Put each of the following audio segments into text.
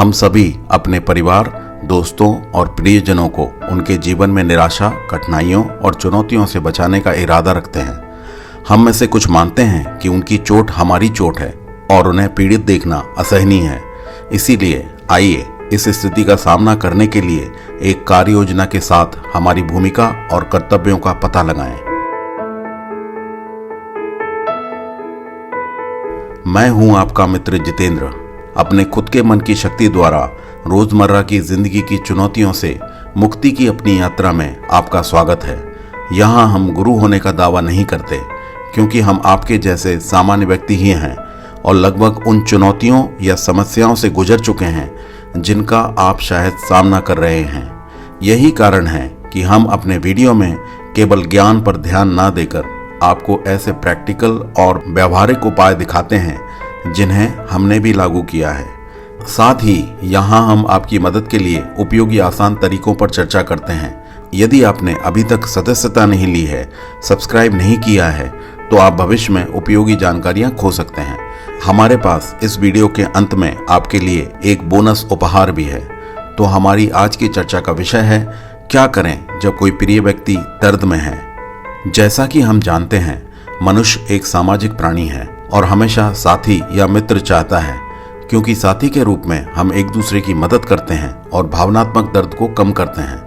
हम सभी अपने परिवार, दोस्तों और प्रियजनों को उनके जीवन में निराशा, कठिनाइयों और चुनौतियों से बचाने का इरादा रखते हैं। हम में से कुछ मानते हैं कि उनकी चोट हमारी चोट है और उन्हें पीड़ित देखना असहनीय है। इसीलिए आइए इस स्थिति का सामना करने के लिए एक कार्य योजना के साथ हमारी भूमिका और कर्तव्यों का पता लगाएं। मैं हूं आपका मित्र जितेंद्र। अपने खुद के मन की शक्ति द्वारा रोजमर्रा की जिंदगी की चुनौतियों से मुक्ति की अपनी यात्रा में आपका स्वागत है। यहाँ हम गुरु होने का दावा नहीं करते, क्योंकि हम आपके जैसे सामान्य व्यक्ति ही हैं और लगभग उन चुनौतियों या समस्याओं से गुजर चुके हैं जिनका आप शायद सामना कर रहे हैं। यही कारण है कि हम अपने वीडियो में केवल ज्ञान पर ध्यान न देकर आपको ऐसे प्रैक्टिकल और व्यवहारिक उपाय दिखाते हैं जिन्हें हमने भी लागू किया है। साथ ही यहाँ हम आपकी मदद के लिए उपयोगी आसान तरीकों पर चर्चा करते हैं। यदि आपने अभी तक सदस्यता नहीं ली है, सब्सक्राइब नहीं किया है, तो आप भविष्य में उपयोगी जानकारियाँ खो सकते हैं। हमारे पास इस वीडियो के अंत में आपके लिए एक बोनस उपहार भी है। तो हमारी आज की चर्चा का विषय है, क्या करें जब कोई प्रिय व्यक्ति दर्द में है। जैसा कि हम जानते हैं, मनुष्य एक सामाजिक प्राणी है और हमेशा साथी या मित्र चाहता है, क्योंकि साथी के रूप में हम एक दूसरे की मदद करते हैं और भावनात्मक दर्द को कम करते हैं।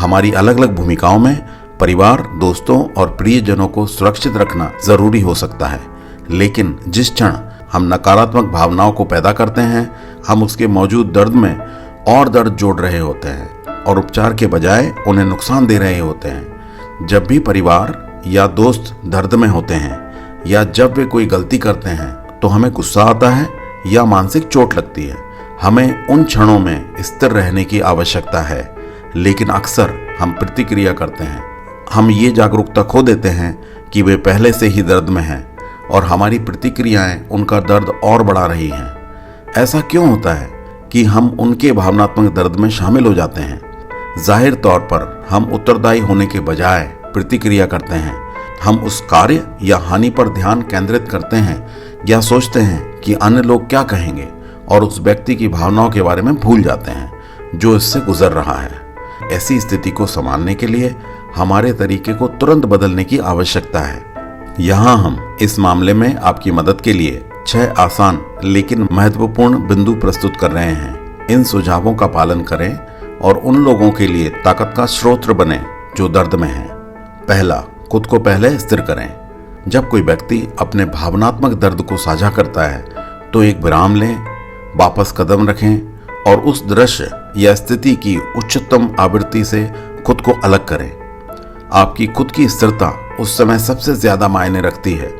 हमारी अलग अलग भूमिकाओं में परिवार, दोस्तों और प्रियजनों को सुरक्षित रखना जरूरी हो सकता है, लेकिन जिस क्षण हम नकारात्मक भावनाओं को पैदा करते हैं, हम उसके मौजूद दर्द में और दर्द जोड़ रहे होते हैं और उपचार के बजाय उन्हें नुकसान दे रहे होते हैं। जब भी परिवार या दोस्त दर्द में होते हैं या जब वे कोई गलती करते हैं, तो हमें गुस्सा आता है या मानसिक चोट लगती है। हमें उन क्षणों में स्थिर रहने की आवश्यकता है, लेकिन अक्सर हम प्रतिक्रिया करते हैं। हम ये जागरूकता खो देते हैं कि वे पहले से ही दर्द में हैं और हमारी प्रतिक्रियाएं उनका दर्द और बढ़ा रही हैं। ऐसा क्यों होता है कि हम उनके भावनात्मक दर्द में शामिल हो जाते हैं? जाहिर तौर पर हम उत्तरदायी होने के बजाय प्रतिक्रिया करते हैं। हम उस कार्य या हानि पर ध्यान केंद्रित करते हैं या सोचते हैं कि अन्य लोग क्या कहेंगे, और उस व्यक्ति की भावनाओं के बारे में भूल जाते हैं जो इससे गुजर रहा है। ऐसी स्थिति को संभालने के लिए हमारे तरीके को तुरंत बदलने की आवश्यकता है। यहाँ हम इस मामले में आपकी मदद के लिए 6 आसान लेकिन महत्वपूर्ण बिंदु प्रस्तुत कर रहे हैं। इन सुझावों का पालन करें और उन लोगों के लिए ताकत का स्रोत बने जो दर्द में हैं। पहला, खुद को पहले स्थिर करें। जब कोई व्यक्ति अपने भावनात्मक दर्द को साझा करता है, तो एक विराम लें, वापस कदम रखें और उस दृश्य या स्थिति की उच्चतम आवृत्ति से खुद को अलग करें। आपकी खुद की स्थिरता उस समय सबसे ज्यादा मायने रखती है,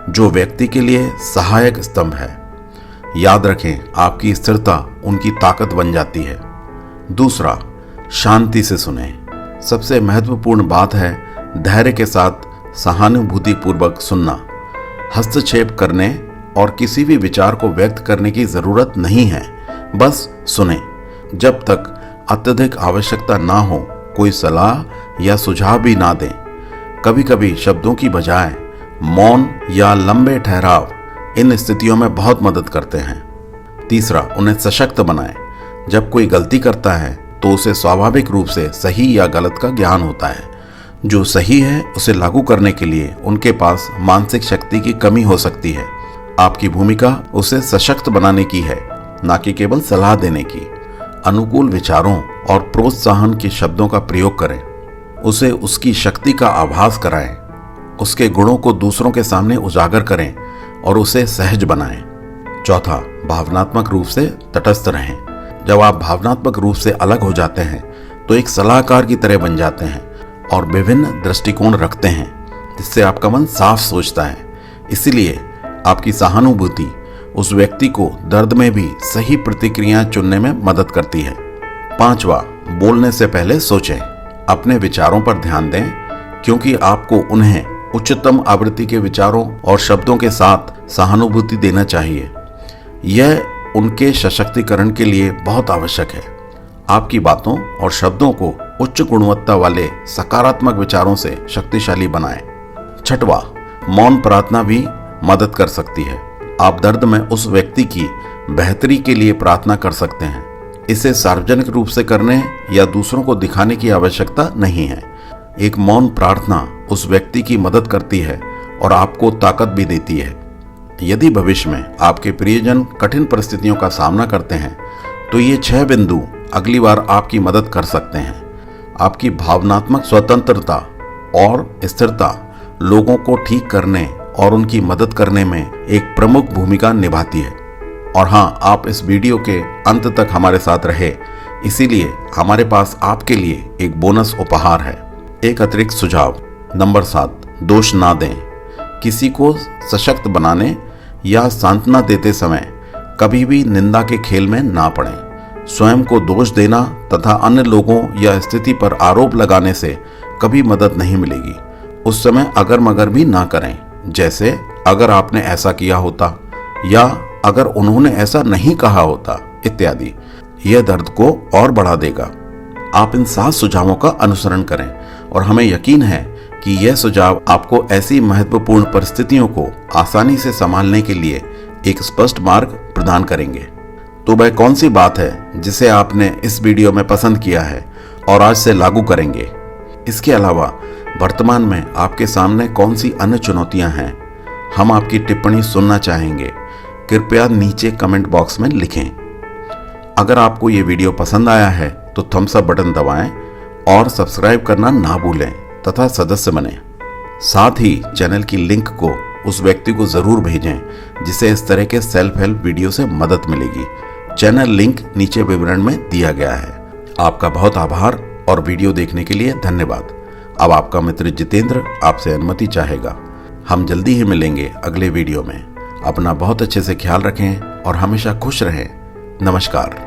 जो व्यक्ति के लिए सहायक स्तंभ है। याद रखें, आपकी स्थिरता उनकी ताकत बन जाती है। दूसरा, शांति से सुनें। सबसे महत्वपूर्ण बात है धैर्य के साथ सहानुभूतिपूर्वक सुनना। हस्तक्षेप करने और किसी भी विचार को व्यक्त करने की जरूरत नहीं है, बस सुने। जब तक अत्यधिक आवश्यकता ना हो, कोई सलाह या सुझाव भी ना दें। कभी कभी शब्दों की बजाय मौन या लंबे ठहराव इन स्थितियों में बहुत मदद करते हैं। तीसरा, उन्हें सशक्त बनाएं। जब कोई गलती करता है, तो उसे स्वाभाविक रूप से सही या गलत का ज्ञान होता है। जो सही है उसे लागू करने के लिए उनके पास मानसिक शक्ति की कमी हो सकती है। आपकी भूमिका उसे सशक्त बनाने की है, ना कि केवल सलाह देने की। अनुकूल विचारों और प्रोत्साहन के शब्दों का प्रयोग करें। उसे उसकी शक्ति का आभास कराएं। उसके गुणों को दूसरों के सामने उजागर करें और उसे सहज बनाएं। चौथा, भावनात्मक रूप से तटस्थ रहें। जब आप भावनात्मक रूप से अलग हो जाते हैं, तो एक सलाहकार की तरह बन जाते हैं और विभिन्न दृष्टिकोण रखते हैं, जिससे आपका मन साफ सोचता है। इसीलिए आपकी सहानुभूति उस व्यक्ति को दर्द में भी सही प्रतिक्रियाएं चुनने में मदद करती है। पांचवा, बोलने से पहले सोचें। अपने विचारों पर ध्यान दें, क्योंकि आपको उन्हें उच्चतम आवृत्ति के विचारों और शब्दों के साथ सहानुभूति देना चाहिए। यह उनके सशक्तिकरण के लिए बहुत आवश्यक है। आपकी बातों और शब्दों को उच्च गुणवत्ता वाले सकारात्मक विचारों से शक्तिशाली बनाएं। छठवां, मौन प्रार्थना भी मदद कर सकती है। आप दर्द में उस व्यक्ति की बेहतरी के लिए प्रार्थना कर सकते हैं। इसे सार्वजनिक रूप से करने या दूसरों को दिखाने की आवश्यकता नहीं है। एक मौन प्रार्थना उस व्यक्ति की मदद करती है और आपको ताकत भी देती है। यदि भविष्य में आपके प्रियजन कठिन परिस्थितियों का सामना करते हैं तो ये 6 बिंदु अगली बार आपकी मदद कर सकते हैं। आपकी भावनात्मक स्वतंत्रता और स्थिरता लोगों को ठीक करने और उनकी मदद करने में एक प्रमुख भूमिका निभाती है। और हाँ, आप इस वीडियो के अंत तक हमारे साथ रहे, इसीलिए हमारे पास आपके लिए एक बोनस उपहार है। एक अतिरिक्त सुझाव। नंबर 7, दोष ना दें। किसी को सशक्त बनाने या सांत्वना देते समय कभी भी निंदा के खेल में ना पड़ें। स्वयं को दोष देना तथा अन्य लोगों या स्थिति पर आरोप लगाने से कभी मदद नहीं मिलेगी। उस समय अगर मगर भी ना करें, जैसे अगर आपने ऐसा किया होता या अगर उन्होंने ऐसा नहीं कहा होता इत्यादि। यह दर्द को और बढ़ा देगा। आप इन 7 सुझावों का अनुसरण करें और हमें यकीन है कि यह सुझाव आपको ऐसी महत्वपूर्ण परिस्थितियों को आसानी से संभालने के लिए एक स्पष्ट मार्ग प्रदान करेंगे। तो वह कौन सी बात है जिसे आपने इस वीडियो में पसंद किया है और आज से लागू करेंगे? इसके अलावा वर्तमान में आपके सामने कौन सी अन्य चुनौतियां हैं? हम आपकी टिप्पणी सुनना चाहेंगे। कृपया नीचे कमेंट बॉक्स में लिखें। अगर आपको ये वीडियो पसंद आया है तो थम्स अप बटन दबाएं और सब्सक्राइब करना ना भूलें तथा सदस्य बने। साथ ही चैनल की लिंक को उस व्यक्ति को जरूर भेजें जिसे इस तरह के सेल्फ हेल्प वीडियो से मदद मिलेगी। चैनल लिंक नीचे विवरण में दिया गया है। आपका बहुत आभार और वीडियो देखने के लिए धन्यवाद। अब आपका मित्र जितेंद्र आपसे अनुमति चाहेगा। हम जल्दी ही मिलेंगे अगले वीडियो में। अपना बहुत अच्छे से ख्याल रखें और हमेशा खुश रहें। नमस्कार।